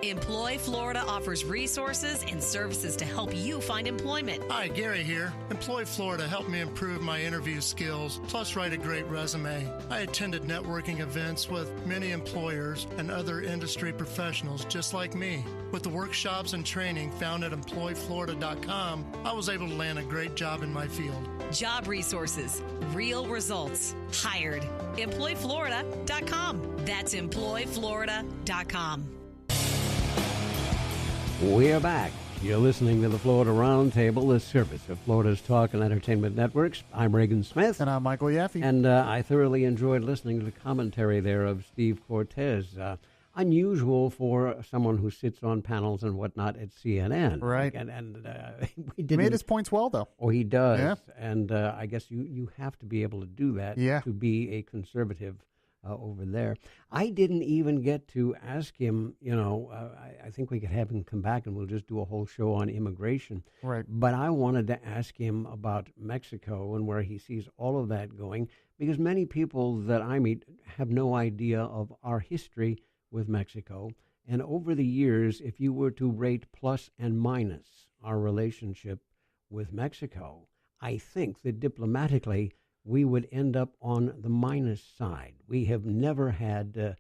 Employ Florida offers resources and services to help you find employment. Hi, Gary here. Employ Florida helped me improve my interview skills, plus write a great resume. I attended networking events with many employers and other industry professionals just like me. With the workshops and training found at employflorida.com, I was able to land a great job in my field. Job resources, real results, hired. Employflorida.com. That's employflorida.com. We're back. You're listening to the Florida Roundtable, the service of Florida's Talk and Entertainment Networks. I'm Reagan Smith. And I'm Michael Yaffee. And I thoroughly enjoyed listening to the commentary there of Steve Cortes. Unusual for someone who sits on panels and whatnot at CNN. Right. And he made his points well, though. Oh, he does. Yeah. And I guess you have to be able to do that to be a conservative over there. I didn't even get to ask him, I think we could have him come back and we'll just do a whole show on immigration. Right. But I wanted to ask him about Mexico and where he sees all of that going, because many people that I meet have no idea of our history with Mexico. And over the years, if you were to rate plus and minus our relationship with Mexico, I think that diplomatically we would end up on the minus side. We have never had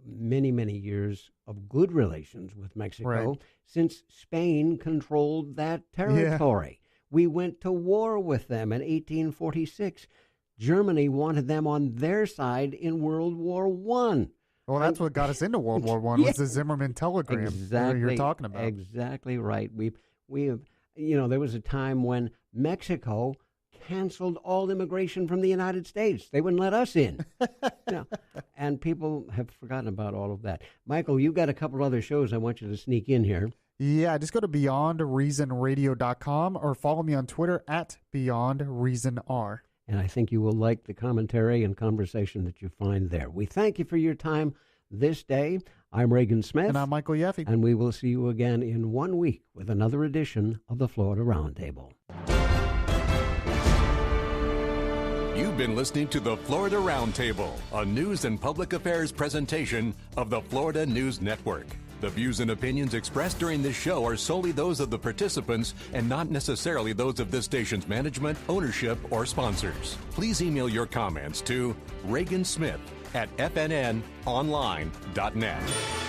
many, many years of good relations with Mexico since Spain controlled that territory. Yeah. We went to war with them in 1846. Germany wanted them on their side in World War I. Well, that's what got us into World War I was the Zimmerman telegram you're talking about. Exactly right. We have, there was a time when Mexico canceled all immigration from the United States. They wouldn't let us in. And people have forgotten about all of that. Michael, you've got a couple other shows I want you to sneak in here. Yeah, just go to BeyondReasonRadio.com or follow me on Twitter at BeyondReasonR. And I think you will like the commentary and conversation that you find there. We thank you for your time this day. I'm Reagan Smith. And I'm Michael Yaffee. And we will see you again in 1 week with another edition of the Florida Roundtable. You've been listening to the Florida Roundtable, a news and public affairs presentation of the Florida News Network. The views and opinions expressed during this show are solely those of the participants and not necessarily those of this station's management, ownership, or sponsors. Please email your comments to reagansmith@fnnonline.net.